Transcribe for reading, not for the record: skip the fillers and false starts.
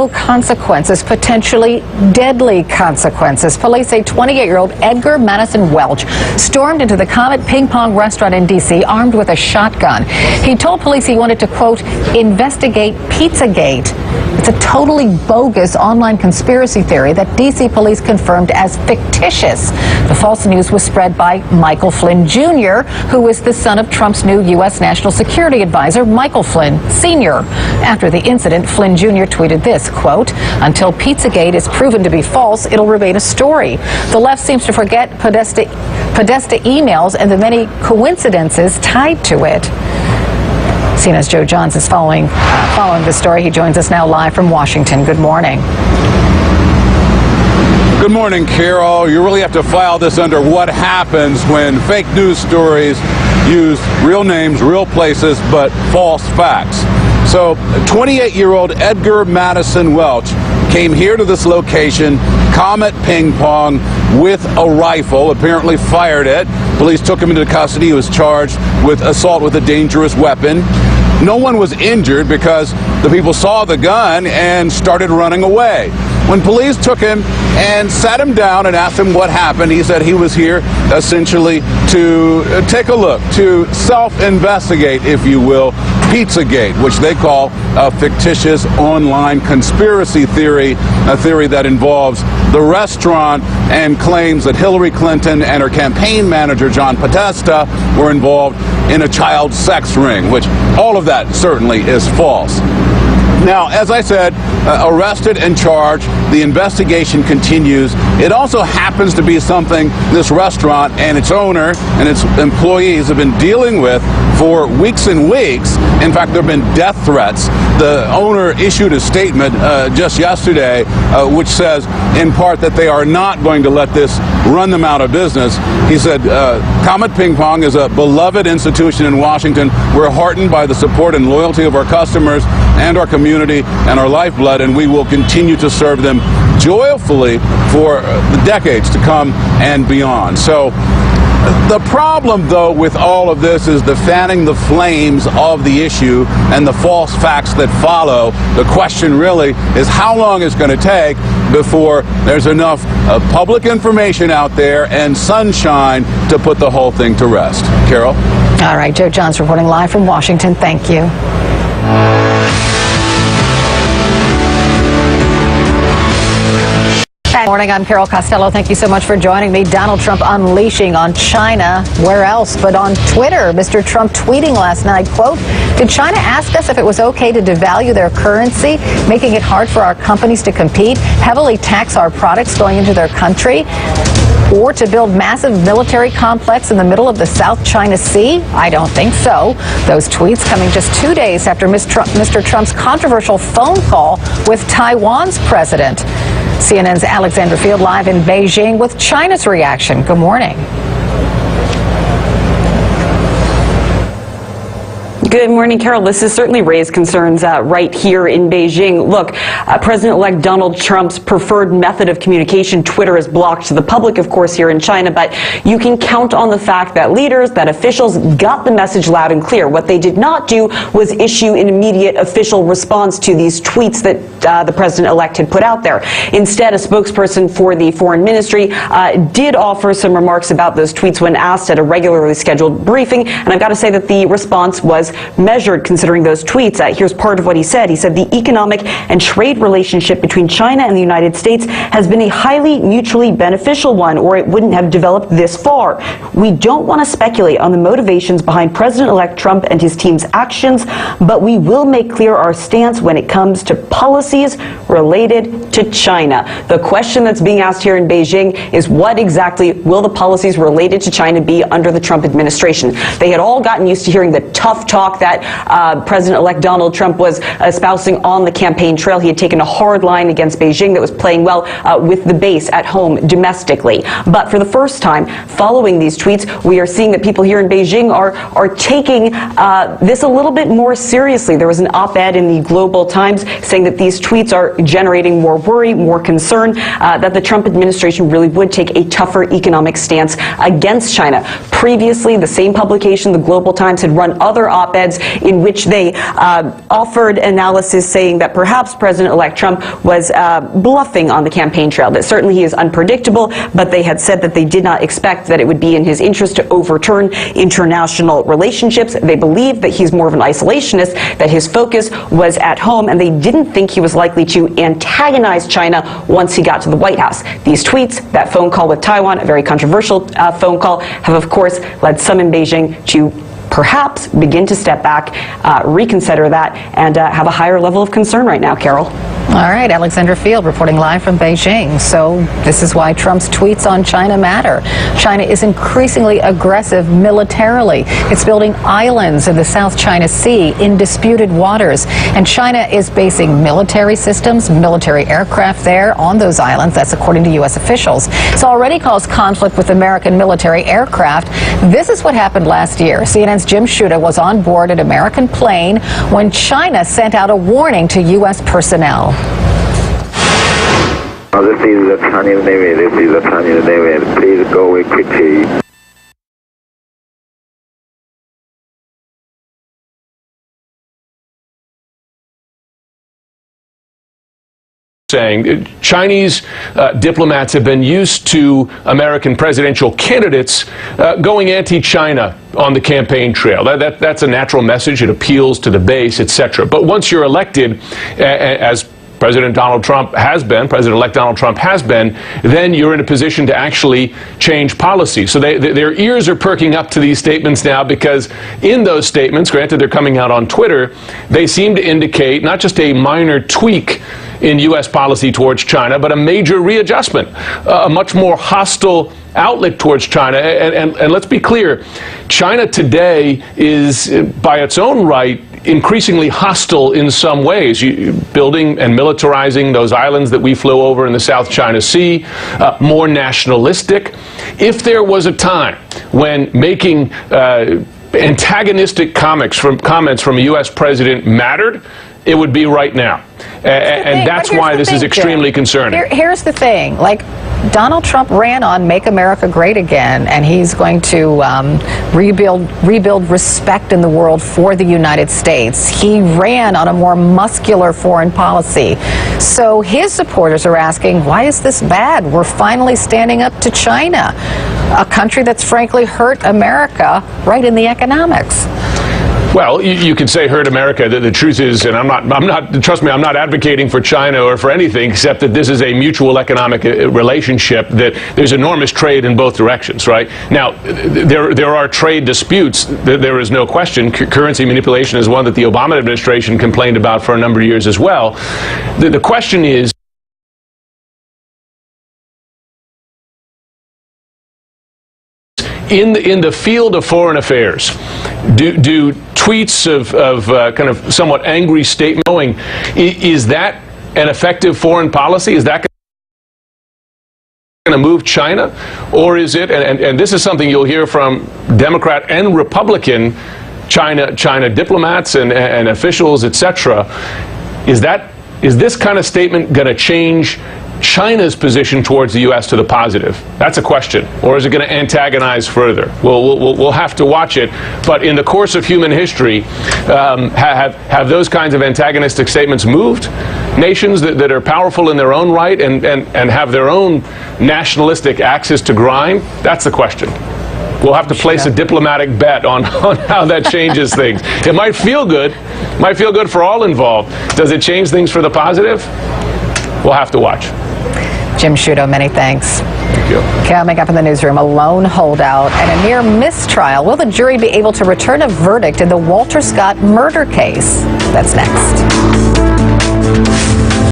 real consequences, potentially deadly consequences. Police say 28-year-old Edgar Madison Welch stormed into the Comet Ping Pong restaurant in D.C. armed with a shotgun. He told police he wanted to, quote, investigate Pizzagate. It's a totally bogus online conspiracy theory that D.C. police confirmed as fictitious. The false news was spread by Michael Flynn Jr., who is the son of Trump's new U.S. National Security Advisor, Michael Flynn Sr. After the incident, Flynn Jr. tweeted this, quote, until Pizzagate is proven to be false, it'll remain a story. The left seems to forget Podesta emails and the many coincidences tied to it. CNN's Joe Johns is following this story. He joins us now live from Washington. Good morning. Good morning, Carol. You really have to file this under what happens when fake news stories use real names, real places, but false facts. So 28-year-old Edgar Madison Welch came here to this location, Comet Ping Pong, with a rifle, apparently fired it. Police took him into custody. He was charged with assault with a dangerous weapon. No one was injured because the people saw the gun and started running away. When police took him and sat him down and asked him what happened, he said he was here essentially to take a look, to self-investigate, if you will, Pizzagate, which they call a fictitious online conspiracy theory, a theory that involves the restaurant and claims that Hillary Clinton and her campaign manager, John Podesta, were involved in a child sex ring, which all of that certainly is false. Now, as I said, arrested and charged, the investigation continues. It also happens to be something this restaurant and its owner and its employees have been dealing with for weeks and weeks. In fact, there have been death threats. The owner issued a statement just yesterday which says, in part, that they are not going to let this run them out of business. He said, Comet Ping Pong is a beloved institution in Washington. We're heartened by the support and loyalty of our customers and our community and our lifeblood, and we will continue to serve them joyfully for the decades to come and beyond. So the problem, though, with all of this is the fanning the flames of the issue and the false facts that follow. The question really is how long it's going to take before there's enough public information out there and sunshine to put the whole thing to rest. Carol? All right, Joe Johns reporting live from Washington. Thank you. Good morning, I'm Carol Costello. Thank you so much for joining me. Donald Trump unleashing on China. Where else but on Twitter? Mr. Trump tweeting last night, quote, did China ask us if it was okay to devalue their currency, making it hard for our companies to compete, heavily tax our products going into their country, or to build massive military complex in the middle of the South China Sea? I don't think so. Those tweets coming just 2 days after Mr. Trump's controversial phone call with Taiwan's president. CNN's Alexandra Field live in Beijing with China's reaction. Good morning. Good morning, Carol. This has certainly raised concerns right here in Beijing. Look, President-elect Donald Trump's preferred method of communication, Twitter, is blocked to the public, of course, here in China. But you can count on the fact that leaders, that officials got the message loud and clear. What they did not do was issue an immediate official response to these tweets that the president-elect had put out there. Instead, a spokesperson for the foreign ministry did offer some remarks about those tweets when asked at a regularly scheduled briefing. And I've got to say that the response was measured considering those tweets. Here's part of what he said. He said the economic and trade relationship between China and the United States has been a highly mutually beneficial one, or it wouldn't have developed this far. We don't want to speculate on the motivations behind President-elect Trump and his team's actions, but we will make clear our stance when it comes to policies related to China. The question that's being asked here in Beijing is what exactly will the policies related to China be under the Trump administration? They had all gotten used to hearing the tough talk that President-elect Donald Trump was espousing on the campaign trail. He had taken a hard line against Beijing that was playing well with the base at home domestically. But for the first time, following these tweets, we are seeing that people here in Beijing are taking this a little bit more seriously. There was an op-ed in the Global Times saying that these tweets are generating more worry, more concern, that the Trump administration really would take a tougher economic stance against China. Previously, the same publication, the Global Times, had run other op-eds op-eds in which they offered analysis saying that perhaps President-elect Trump was bluffing on the campaign trail, that certainly he is unpredictable, but they had said that they did not expect that it would be in his interest to overturn international relationships. They believe that he's more of an isolationist, that his focus was at home, and they didn't think he was likely to antagonize China once he got to the White House. These tweets, that phone call with Taiwan, a very controversial phone call, have of course led some in Beijing to perhaps begin to step back, reconsider that, and have a higher level of concern right now, Carol. All right, Alexandra Field reporting live from Beijing. So this is why Trump's tweets on China matter. China is increasingly aggressive militarily. It's building islands in the South China Sea in disputed waters. And China is basing military systems, military aircraft there on those islands. That's according to U.S. officials. It's already caused conflict with American military aircraft. This is what happened last year. CNN's Jim Sciutto was on board an American plane when China sent out a warning to U.S. personnel. This is the Chinese Navy. This is the Chinese Navy. Please go away quickly. Saying Chinese diplomats have been used to American presidential candidates going anti-China on the campaign trail. That's a natural message. It appeals to the base, etc. But once you're elected, as President-elect Donald Trump has been, then you're in a position to actually change policy. So their ears are perking up to these statements now, because in those statements, granted they're coming out on Twitter, they seem to indicate not just a minor tweak in U.S. policy towards China, but a major readjustment, a much more hostile outlet towards China. And let's be clear, China today is, by its own right, increasingly hostile in some ways, building and militarizing those islands that we flew over in the South China Sea, more nationalistic. If there was a time when making antagonistic comments from a U.S. president mattered, it would be right now. And that's why this is extremely concerning. Here's the thing. Like, Donald Trump ran on Make America Great Again, and he's going to rebuild respect in the world for the United States. He ran on a more muscular foreign policy. So his supporters are asking, why is this bad? We're finally standing up to China, a country that's frankly hurt America right in the economics. Well, you could say hurt America. The truth is, and trust me, I'm not advocating for China or for anything, except that this is a mutual economic relationship, that there's enormous trade in both directions, right? Now, there are trade disputes. There is no question. Currency manipulation is one that the Obama administration complained about for a number of years as well. The question is, in the field of foreign affairs, do tweets of kind of somewhat angry statement going, is that an effective foreign policy? Is that going to move China? Or is it, and this is something you'll hear from Democrat and Republican China diplomats and officials, etc., is this kind of statement going to change China's position towards the U.S. to the positive? That's a question. Or is it going to antagonize further? We'll have to watch it. But in the course of human history, have those kinds of antagonistic statements moved nations that are powerful in their own right and have their own nationalistic axis to grind? That's the question. We'll have to place a diplomatic bet on how that changes things. It might feel good for all involved. Does it change things for the positive? We'll have to watch. Jim Sciutto, many thanks. Thank you. Coming up in the newsroom, a lone holdout and a near mistrial. Will the jury be able to return a verdict in the Walter Scott murder case? That's next.